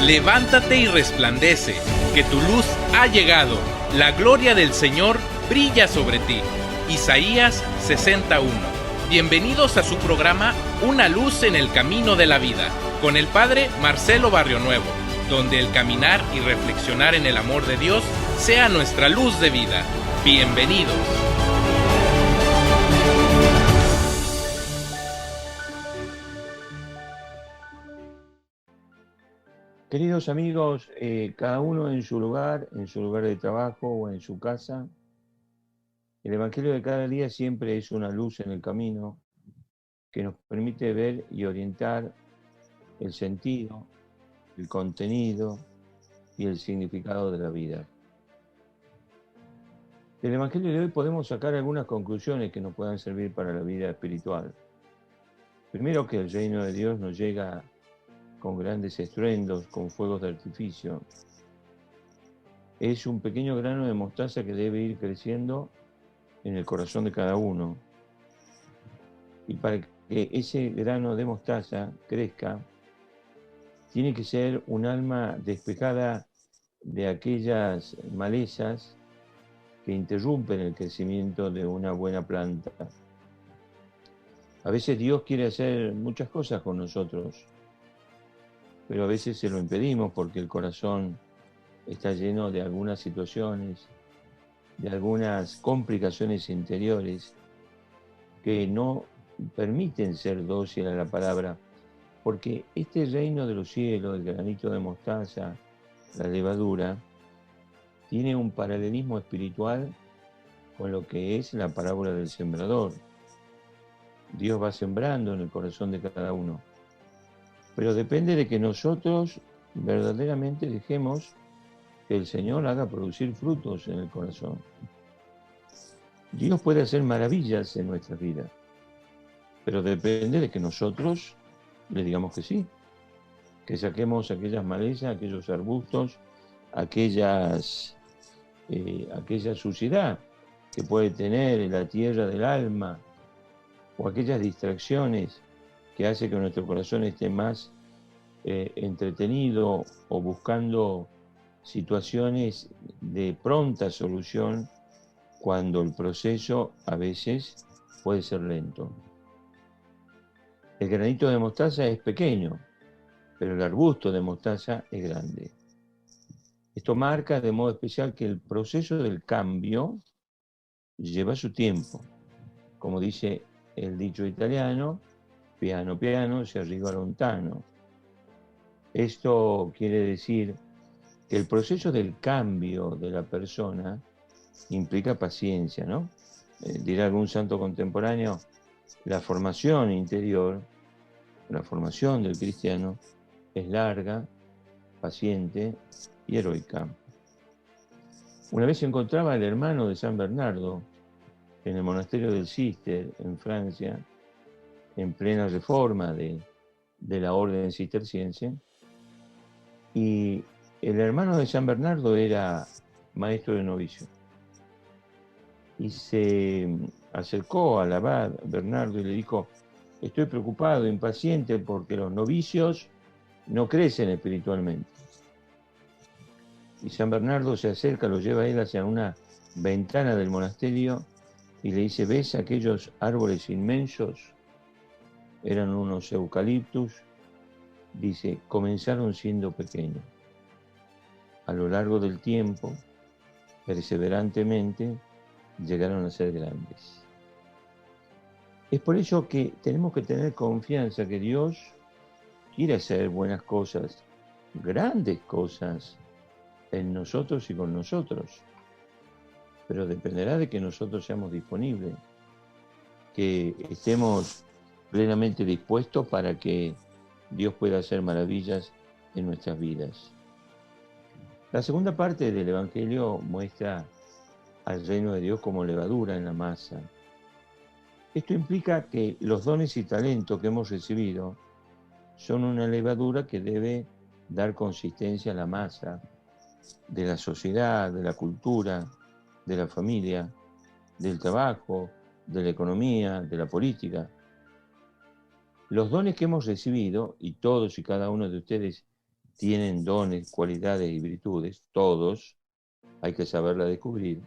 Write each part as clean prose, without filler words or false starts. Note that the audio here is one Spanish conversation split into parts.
Levántate y resplandece, que tu luz ha llegado, la gloria del Señor brilla sobre ti. Isaías 61. Bienvenidos a su programa Una luz en el camino de la vida, con el Padre Marcelo Barrionuevo, donde el caminar y reflexionar en el amor de Dios sea nuestra luz de vida. Bienvenidos. Queridos amigos, cada uno en su lugar de trabajo o en su casa, el Evangelio de cada día siempre es una luz en el camino que nos permite ver y orientar el sentido, el contenido y el significado de la vida. Del Evangelio de hoy podemos sacar algunas conclusiones que nos puedan servir para la vida espiritual. Primero, que el reino de Dios nos llega con grandes estruendos, con fuegos de artificio. Es un pequeño grano de mostaza que debe ir creciendo en el corazón de cada uno. Y para que ese grano de mostaza crezca, tiene que ser un alma despejada de aquellas malezas que interrumpen el crecimiento de una buena planta. A veces Dios quiere hacer muchas cosas con nosotros, pero a veces se lo impedimos porque el corazón está lleno de algunas situaciones, de algunas complicaciones interiores que no permiten ser dócil a la palabra, porque este reino de los cielos, el granito de mostaza, la levadura, tiene un paralelismo espiritual con lo que es la parábola del sembrador. Dios va sembrando en el corazón de cada uno. Pero depende de que nosotros verdaderamente dejemos que el Señor haga producir frutos en el corazón. Dios puede hacer maravillas en nuestra vida, pero depende de que nosotros le digamos que sí, que saquemos aquellas malezas, aquellos arbustos, aquella suciedad que puede tener la tierra del alma o aquellas distracciones que hace que nuestro corazón esté más entretenido o buscando situaciones de pronta solución cuando el proceso a veces puede ser lento. El granito de mostaza es pequeño, pero el arbusto de mostaza es grande. Esto marca de modo especial que el proceso del cambio lleva su tiempo. Como dice el dicho italiano, piano piano si arriva lontano. Esto quiere decir que el proceso del cambio de la persona implica paciencia, ¿no? Dirá algún santo contemporáneo, la formación interior, la formación del cristiano es larga, paciente y heroica. Una vez se encontraba el hermano de San Bernardo en el monasterio del Císter, en Francia, en plena reforma de la orden cisterciense, y el hermano de San Bernardo era maestro de novicio. Y se acercó al abad Bernardo y le dijo: estoy preocupado, impaciente, porque los novicios no crecen espiritualmente. Y San Bernardo se acerca, lo lleva a él hacia una ventana del monasterio y le dice: ¿ves aquellos árboles inmensos? Eran unos eucaliptus. Dice, comenzaron siendo pequeños. A lo largo del tiempo, perseverantemente, llegaron a ser grandes. Es por eso que tenemos que tener confianza que Dios quiere hacer buenas cosas, grandes cosas en nosotros y con nosotros. Pero dependerá de que nosotros seamos disponibles, que estemos plenamente dispuestos para que Dios pueda hacer maravillas en nuestras vidas. La segunda parte del Evangelio muestra al reino de Dios como levadura en la masa. Esto implica que los dones y talentos que hemos recibido son una levadura que debe dar consistencia a la masa de la sociedad, de la cultura, de la familia, del trabajo, de la economía, de la política. Los dones que hemos recibido, y todos y cada uno de ustedes tienen dones, cualidades y virtudes, todos, hay que saberla descubrir.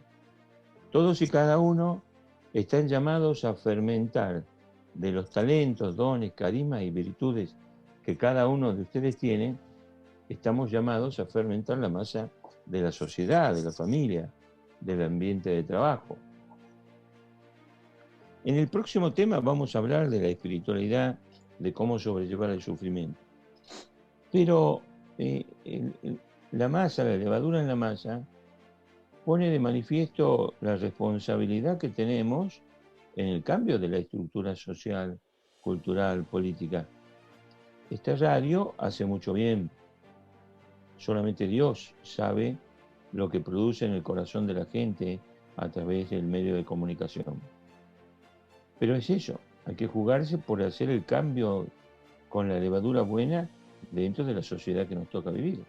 Todos y cada uno están llamados a fermentar de los talentos, dones, carismas y virtudes que cada uno de ustedes tiene. Estamos llamados a fermentar la masa de la sociedad, de la familia, del ambiente de trabajo. En el próximo tema vamos a hablar de la espiritualidad, de cómo sobrellevar el sufrimiento. Pero la masa, la levadura en la masa, pone de manifiesto la responsabilidad que tenemos en el cambio de la estructura social, cultural, política. Esta radio hace mucho bien. Solamente Dios sabe lo que produce en el corazón de la gente a través del medio de comunicación. Pero es eso, hay que jugarse por hacer el cambio con la levadura buena dentro de la sociedad que nos toca vivir.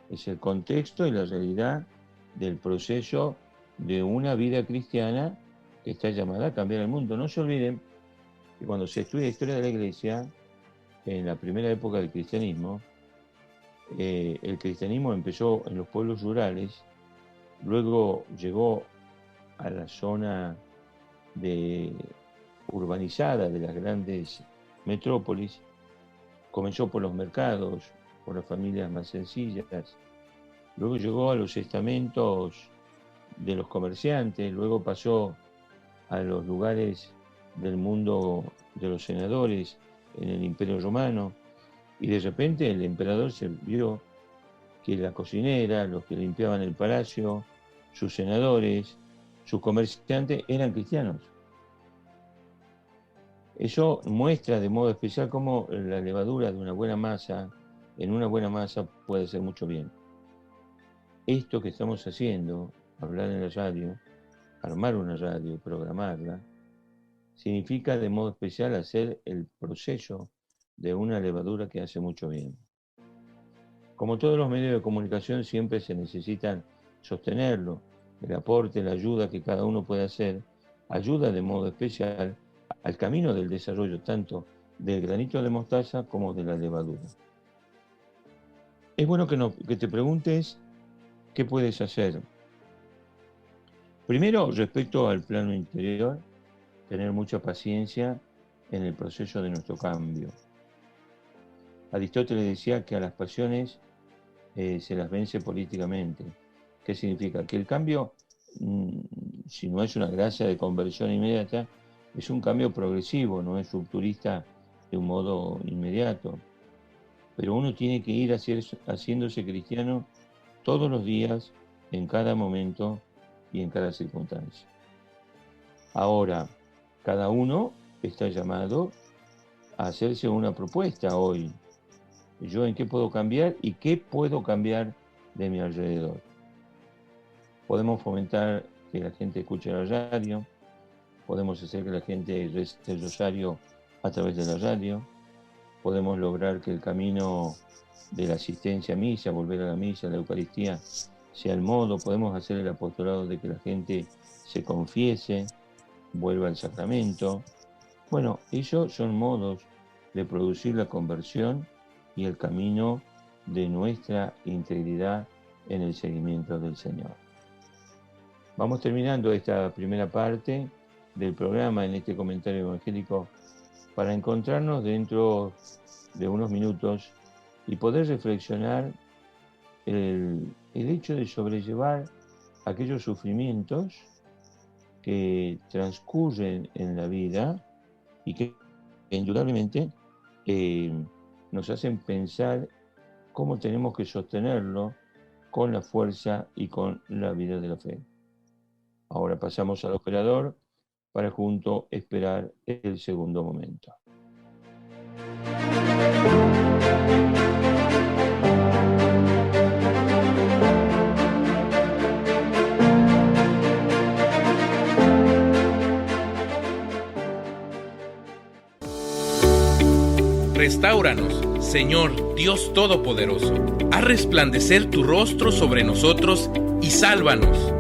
Es el contexto y la realidad del proceso de una vida cristiana que está llamada a cambiar el mundo. No se olviden que cuando se estudia la historia de la Iglesia, en la primera época del cristianismo, el cristianismo empezó en los pueblos rurales, luego llegó a la zona urbanizada de las grandes metrópolis, comenzó por los mercados, por las familias más sencillas, luego llegó a los estamentos de los comerciantes, luego pasó a los lugares del mundo de los senadores en el Imperio Romano, y de repente el emperador se vio que la cocinera, los que limpiaban el palacio, sus senadores, sus comerciantes eran cristianos. Eso muestra de modo especial cómo la levadura de una buena masa, en una buena masa puede hacer mucho bien. Esto que estamos haciendo, hablar en la radio, armar una radio, programarla, significa de modo especial hacer el proceso de una levadura que hace mucho bien. Como todos los medios de comunicación, siempre se necesitan sostenerlo. El aporte, la ayuda que cada uno puede hacer, ayuda de modo especial al camino del desarrollo tanto del granito de mostaza como de la levadura. Es bueno que te preguntes qué puedes hacer. Primero, respecto al plano interior, tener mucha paciencia en el proceso de nuestro cambio. Aristóteles decía que a las pasiones se las vence políticamente. ¿Qué significa? Que el cambio, si no es una gracia de conversión inmediata, es un cambio progresivo, no es rupturista de un modo inmediato. Pero uno tiene que ir haciéndose cristiano todos los días, en cada momento y en cada circunstancia. Ahora, cada uno está llamado a hacerse una propuesta hoy. ¿Yo en qué puedo cambiar y qué puedo cambiar de mi alrededor? Podemos fomentar que la gente escuche la radio, podemos hacer que la gente rece el rosario a través de la radio, podemos lograr que el camino de la asistencia a misa, volver a la misa, a la Eucaristía, sea el modo, podemos hacer el apostolado de que la gente se confiese, vuelva al sacramento. Bueno, esos son modos de producir la conversión y el camino de nuestra integridad en el seguimiento del Señor. Vamos terminando esta primera parte del programa en este comentario evangélico para encontrarnos dentro de unos minutos y poder reflexionar el hecho de sobrellevar aquellos sufrimientos que transcurren en la vida y que indudablemente nos hacen pensar cómo tenemos que sostenerlo con la fuerza y con la vida de la fe. Ahora pasamos al operador para juntos esperar el segundo momento. Restáuranos, Señor Dios Todopoderoso. Haz resplandecer tu rostro sobre nosotros y sálvanos.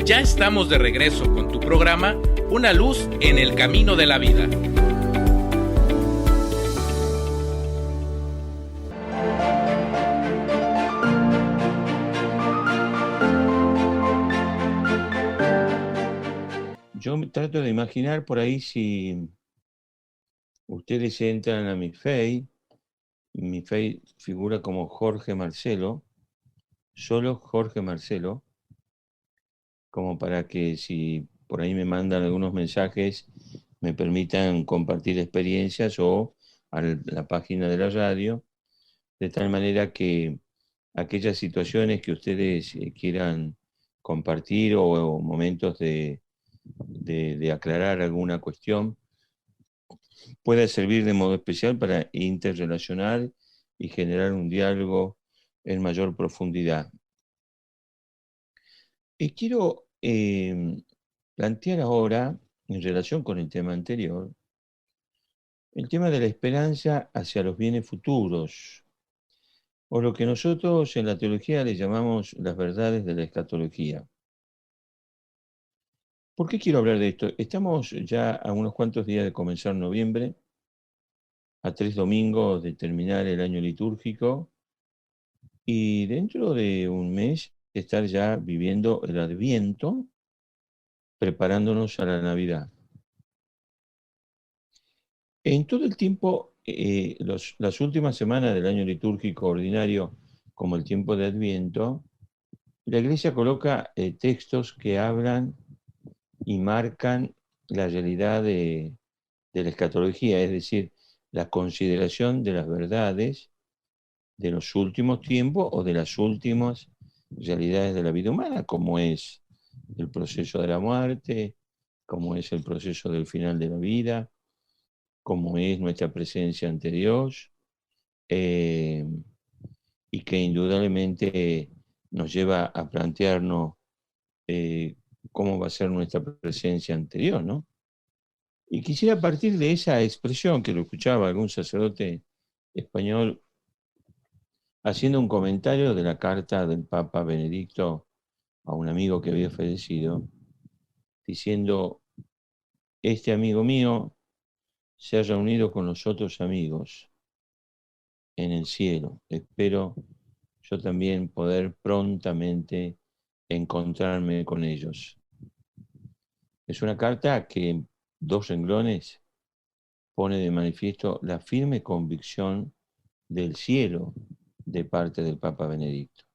Ya estamos de regreso con tu programa, Una luz en el camino de la vida. yo trato de imaginar por ahí si ustedes entran a mi Face figura como Jorge Marcelo, solo Jorge Marcelo, como para que si por ahí me mandan algunos mensajes, me permitan compartir experiencias o a la página de la radio, de tal manera que aquellas situaciones que ustedes quieran compartir o momentos de aclarar alguna cuestión, pueda servir de modo especial para interrelacionar y generar un diálogo en mayor profundidad. Y quiero plantear ahora, en relación con el tema anterior, el tema de la esperanza hacia los bienes futuros, o lo que nosotros en la teología le llamamos las verdades de la escatología. ¿Por qué quiero hablar de esto? Estamos ya a unos cuantos días de comenzar noviembre, a 3 domingos de terminar el año litúrgico, y dentro de un mes estar ya viviendo el Adviento, preparándonos a la Navidad. En todo el tiempo, las últimas semanas del año litúrgico ordinario, como el tiempo de Adviento, la Iglesia coloca textos que hablan y marcan la realidad de la escatología, es decir, la consideración de las verdades de los últimos tiempos o de las últimas realidades de la vida humana, como es el proceso de la muerte, como es el proceso del final de la vida, como es nuestra presencia ante Dios, y que indudablemente nos lleva a plantearnos cómo va a ser nuestra presencia ante Dios, ¿no? Y quisiera partir de esa expresión que lo escuchaba algún sacerdote español haciendo un comentario de la carta del Papa Benedicto a un amigo que había fallecido, diciendo, este amigo mío se ha reunido con los otros amigos en el cielo. Espero yo también poder prontamente encontrarme con ellos. Es una carta que en 2 renglones pone de manifiesto la firme convicción del cielo de parte del Papa Benedicto.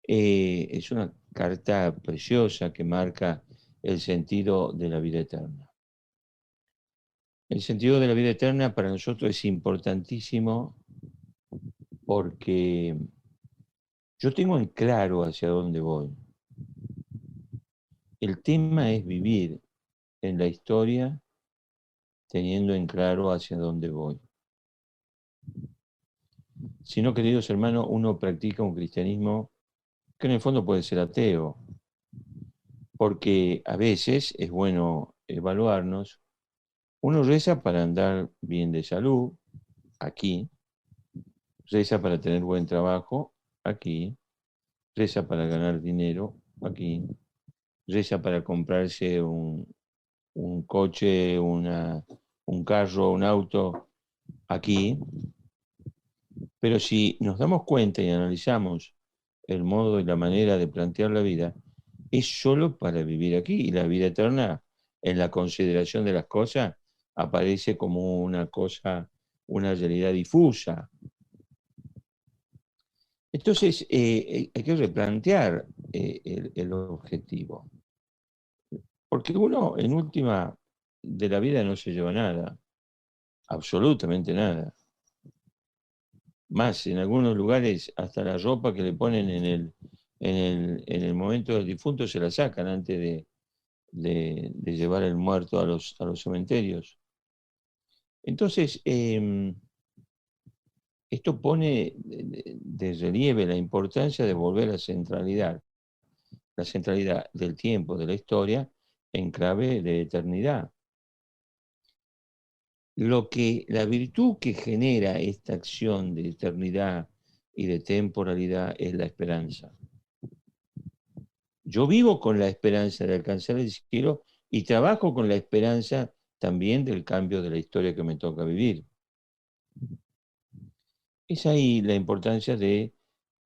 Es una carta preciosa que marca el sentido de la vida eterna. El sentido de la vida eterna para nosotros es importantísimo porque yo tengo en claro hacia dónde voy. El tema es vivir en la historia teniendo en claro hacia dónde voy. Si no, queridos hermanos, uno practica un cristianismo que en el fondo puede ser ateo, porque a veces es bueno evaluarnos. Uno reza para andar bien de salud, aquí, reza para tener buen trabajo, aquí, reza para ganar dinero, aquí, reza para comprarse un coche, un carro, un auto, aquí. Pero si nos damos cuenta y analizamos el modo y la manera de plantear la vida, es solo para vivir aquí. Y la vida eterna, en la consideración de las cosas, aparece como una cosa, una realidad difusa. Entonces, hay que replantear el objetivo. Porque uno, en última, de la vida no se lleva nada, absolutamente nada. Más, en algunos lugares, hasta la ropa que le ponen en el momento del difunto se la sacan antes de llevar el muerto a los cementerios. Entonces, esto pone de relieve la importancia de volver a la centralidad del tiempo, de la historia, en clave de eternidad. La virtud que genera esta acción de eternidad y de temporalidad es la esperanza. Yo vivo con la esperanza de alcanzar el cielo y trabajo con la esperanza también del cambio de la historia que me toca vivir. Es ahí la importancia de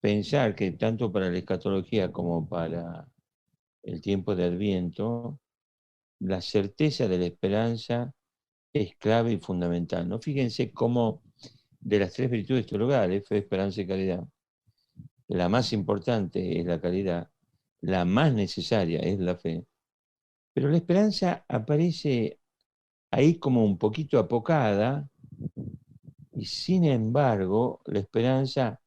pensar que tanto para la escatología como para el tiempo de Adviento, la certeza de la esperanza es clave y fundamental, ¿no? Fíjense cómo de las tres virtudes teologales, fe, esperanza y caridad, la más importante es la caridad, la más necesaria es la fe, pero la esperanza aparece ahí como un poquito apocada y sin embargo la esperanza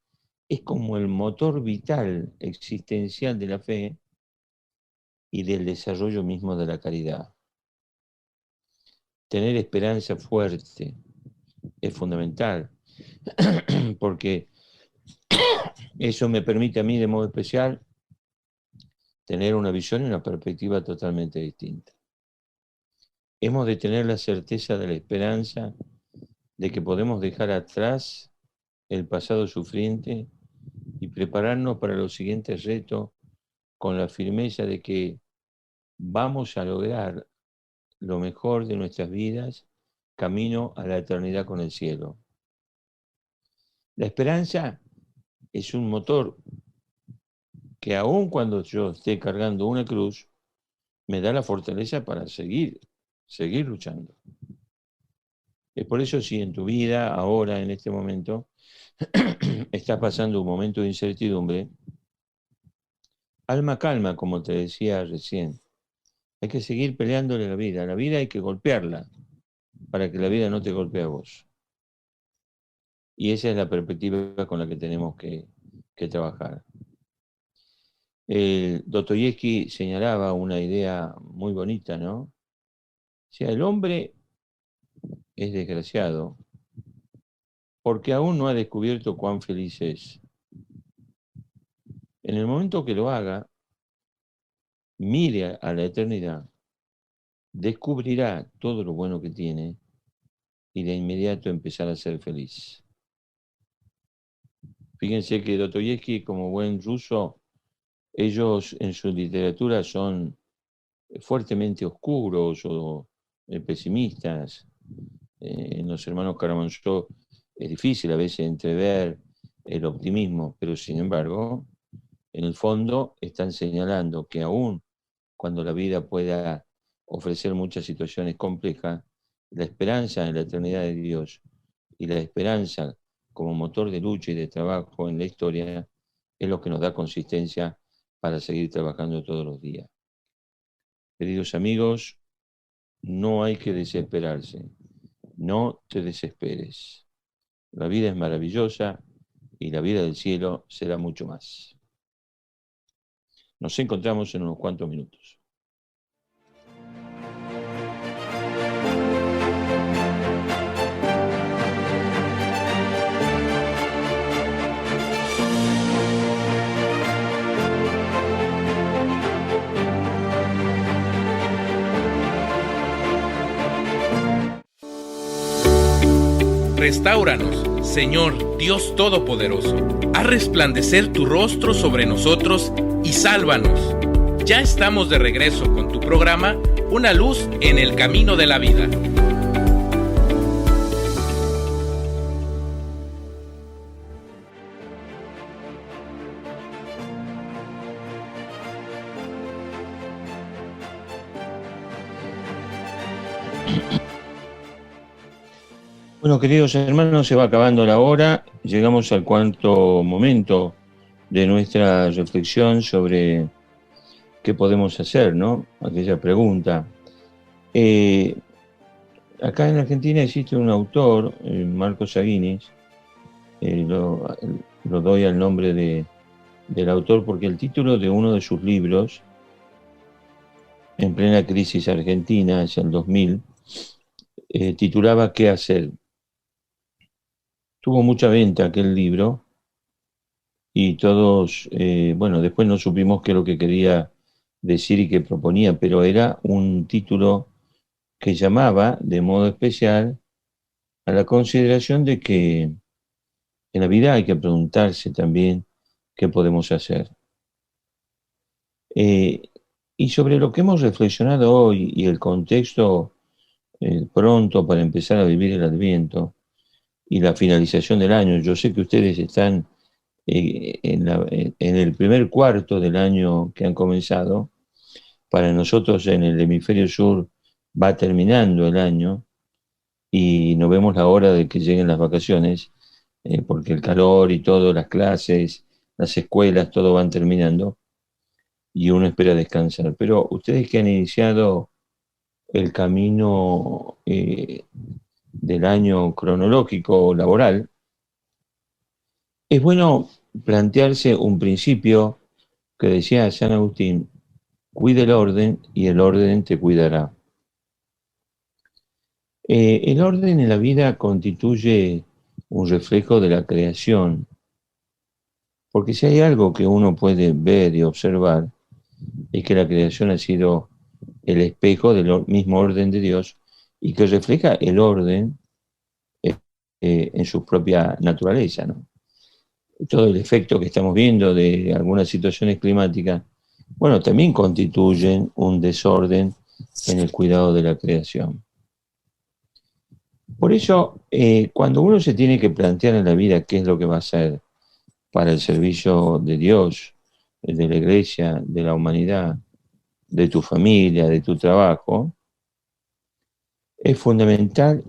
es como el motor vital existencial de la fe y del desarrollo mismo de la caridad. Tener esperanza fuerte es fundamental, porque eso me permite a mí de modo especial tener una visión y una perspectiva totalmente distinta. Hemos de tener la certeza de la esperanza de que podemos dejar atrás el pasado sufriente y prepararnos para los siguientes retos con la firmeza de que vamos a lograr lo mejor de nuestras vidas camino a la eternidad con el cielo. La esperanza es un motor que aun cuando yo esté cargando una cruz, me da la fortaleza para seguir luchando. Es por eso si en tu vida, ahora, en este momento, estás pasando un momento de incertidumbre, alma calma, como te decía recién. Hay que seguir peleándole la vida. La vida hay que golpearla para que la vida no te golpee a vos. Y esa es la perspectiva con la que tenemos que trabajar. Dostoyevsky señalaba una idea muy bonita, ¿no? O sea, el hombre es desgraciado porque aún no ha descubierto cuán feliz es. En el momento que lo haga, mire a la eternidad, descubrirá todo lo bueno que tiene y de inmediato empezará a ser feliz. Fíjense que Dostoyevsky, como buen ruso, ellos en su literatura son fuertemente oscuros o pesimistas. En los hermanos Karamazov es difícil a veces entrever el optimismo, pero sin embargo, en el fondo están señalando que aún cuando la vida pueda ofrecer muchas situaciones complejas, la esperanza en la eternidad de Dios y la esperanza como motor de lucha y de trabajo en la historia es lo que nos da consistencia para seguir trabajando todos los días. Queridos amigos, no hay que desesperarse, no te desesperes. La vida es maravillosa y la vida del cielo será mucho más. Nos encontramos en unos cuantos minutos. Restáuranos, Señor Dios Todopoderoso. Haz resplandecer tu rostro sobre nosotros y sálvanos. Ya estamos de regreso con tu programa, Una luz en el camino de la vida. Bueno, queridos hermanos, se va acabando la hora. Llegamos al cuarto momento de nuestra reflexión sobre qué podemos hacer, ¿no? Aquella pregunta. Acá en Argentina existe un autor, Marcos Aguinis, lo doy al nombre del autor porque el título de uno de sus libros, en plena crisis argentina, hacia el 2000, titulaba ¿Qué hacer? Tuvo mucha venta aquel libro y todos, bueno, después no supimos qué es lo que quería decir y qué proponía, pero era un título que llamaba de modo especial a la consideración de que en la vida hay que preguntarse también qué podemos hacer. Y sobre lo que hemos reflexionado hoy y el contexto pronto para empezar a vivir el Adviento y la finalización del año, yo sé que ustedes están en el primer cuarto del año que han comenzado Para nosotros en el hemisferio sur va terminando el año y no vemos la hora de que lleguen las vacaciones, porque el calor y todo, las clases, las escuelas, todo van terminando y uno espera descansar. Pero ustedes que han iniciado el camino del año cronológico laboral, es bueno plantearse un principio que decía San Agustín: cuida el orden y el orden te cuidará. El orden en la vida constituye un reflejo de la creación, porque si hay algo que uno puede ver y observar, es que la creación ha sido el espejo del mismo orden de Dios y que refleja el orden en su propia naturaleza, ¿no? Todo el efecto que estamos viendo de algunas situaciones climáticas, bueno, también constituyen un desorden en el cuidado de la creación. Por eso, cuando uno se tiene que plantear en la vida qué es lo que va a hacer para el servicio de Dios, de la iglesia, de la humanidad, de tu familia, de tu trabajo, es fundamental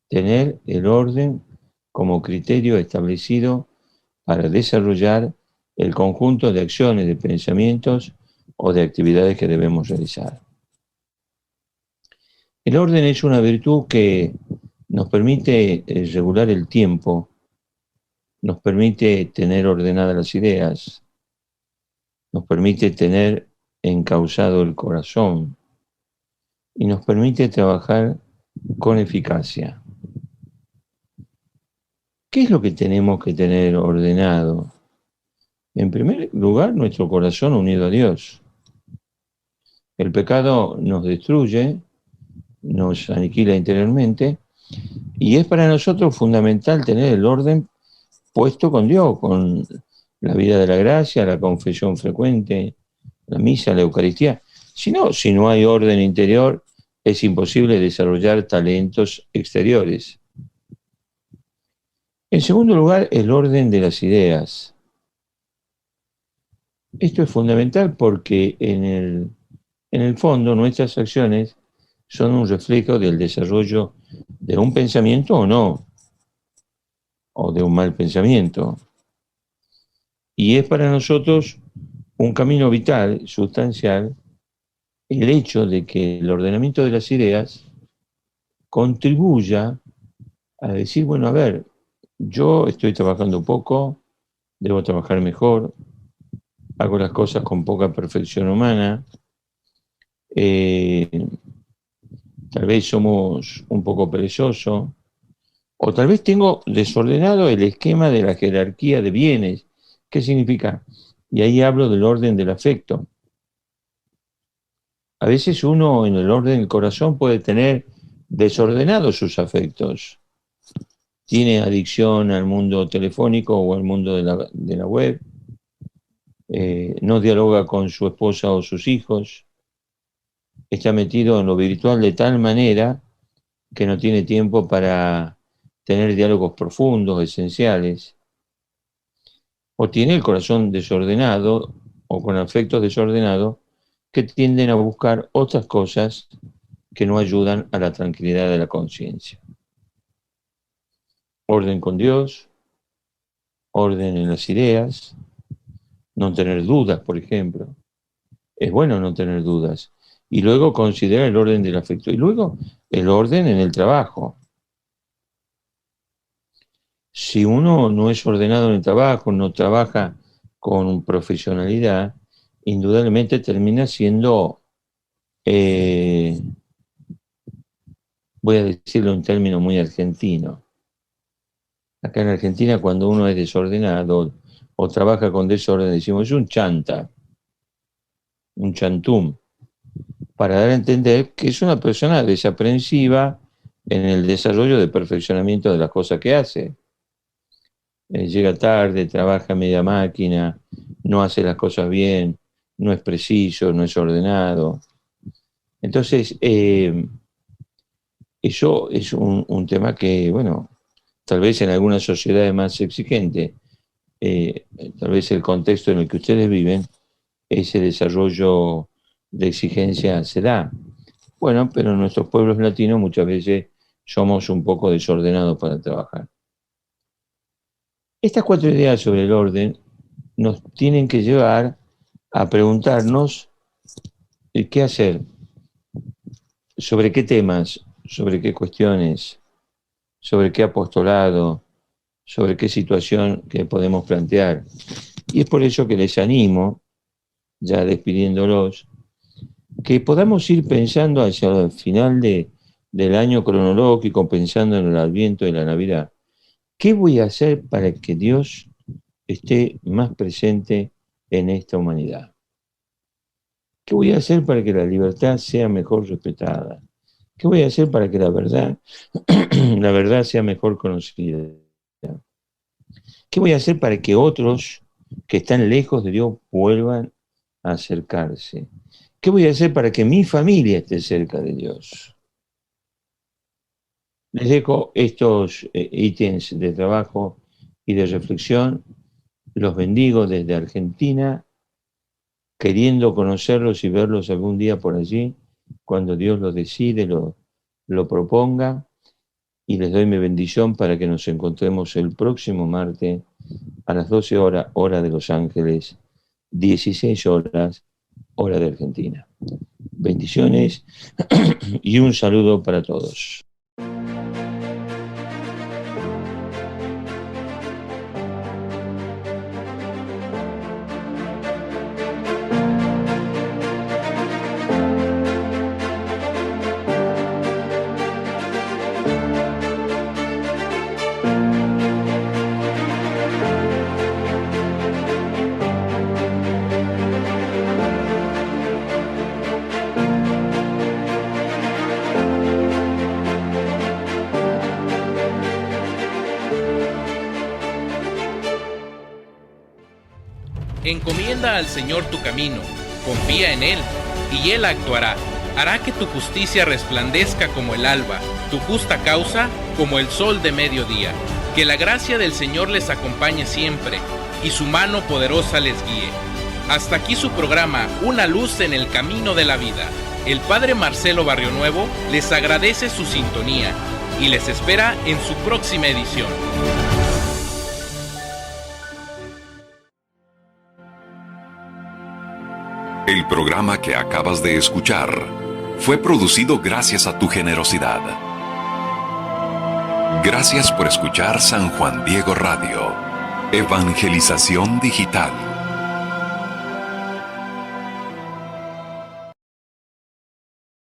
tener el orden como criterio establecido para desarrollar el conjunto de acciones, de pensamientos o de actividades que debemos realizar. El orden es una virtud que nos permite regular el tiempo, nos permite tener ordenadas las ideas, nos permite tener encauzado el corazón y nos permite trabajar con eficacia. ¿Qué es lo que tenemos que tener ordenado? En primer lugar, nuestro corazón unido a Dios. El pecado nos destruye, nos aniquila interiormente, y es para nosotros fundamental tener el orden puesto con Dios, con la vida de la gracia, la confesión frecuente, la misa, la Eucaristía. Si no hay orden interior, es imposible desarrollar talentos exteriores. En segundo lugar, el orden de las ideas. Esto es fundamental porque en el fondo nuestras acciones son un reflejo del desarrollo de un pensamiento o no, o de un mal pensamiento. Y es para nosotros un camino vital, sustancial, el hecho de que el ordenamiento de las ideas contribuya a decir, bueno, a ver, yo estoy trabajando poco, debo trabajar mejor, hago las cosas con poca perfección humana, tal vez somos un poco perezosos, o tal vez tengo desordenado el esquema de la jerarquía de bienes. ¿Qué significa? Y ahí hablo del orden del afecto. A veces uno en el orden del corazón puede tener desordenados sus afectos. Tiene adicción al mundo telefónico o al mundo de la web, no dialoga con su esposa o sus hijos, está metido en lo virtual de tal manera que no tiene tiempo para tener diálogos profundos, esenciales, o tiene el corazón desordenado o con afectos desordenados que tienden a buscar otras cosas que no ayudan a la tranquilidad de la conciencia. Orden con Dios, orden en las ideas, no tener dudas, por ejemplo. Es bueno no tener dudas. Y luego considerar el orden del afecto. Y luego el orden en el trabajo. Si uno no es ordenado en el trabajo, no trabaja con profesionalidad, indudablemente termina siendo, voy a decirlo en términos muy argentinos. Acá en Argentina, cuando uno es desordenado o trabaja con desorden, decimos es un chanta, un chantum, para dar a entender que es una persona desaprensiva en el desarrollo de perfeccionamiento de las cosas que hace. Llega tarde, trabaja a media máquina, no hace las cosas bien, no es preciso, no es ordenado. Entonces, eso es un tema que, bueno, tal vez en algunas sociedades más exigentes, tal vez el contexto en el que ustedes viven, ese desarrollo de exigencia se da. Bueno, pero en nuestros pueblos latinos muchas veces somos un poco desordenados para trabajar. Estas 4 ideas sobre el orden nos tienen que llevar a preguntarnos qué hacer, sobre qué temas, sobre qué cuestiones, sobre qué apostolado, sobre qué situación que podemos plantear. Y es por eso que les animo, ya despidiéndolos, que podamos ir pensando hacia el final del año cronológico, pensando en el Adviento de la Navidad. ¿Qué voy a hacer para que Dios esté más presente en esta humanidad? ¿Qué voy a hacer para que la libertad sea mejor respetada? ¿Qué voy a hacer para que la verdad sea mejor conocida? ¿Qué voy a hacer para que otros que están lejos de Dios vuelvan a acercarse? ¿Qué voy a hacer para que mi familia esté cerca de Dios? Les dejo estos ítems de trabajo y de reflexión. Los bendigo desde Argentina, queriendo conocerlos y verlos algún día por allí, cuando Dios lo decide, lo proponga, y les doy mi bendición para que nos encontremos el próximo martes a las 12 horas, hora de Los Ángeles, 16 horas, hora de Argentina. Bendiciones y un saludo para todos. Encomienda al Señor tu camino, confía en Él, y Él actuará. Hará que tu justicia resplandezca como el alba, tu justa causa como el sol de mediodía. Que la gracia del Señor les acompañe siempre, y su mano poderosa les guíe. Hasta aquí su programa, Una luz en el camino de la vida. El Padre Marcelo Barrionuevo les agradece su sintonía, y les espera en su próxima edición. El programa que acabas de escuchar fue producido gracias a tu generosidad. Gracias por escuchar San Juan Diego Radio, Evangelización Digital.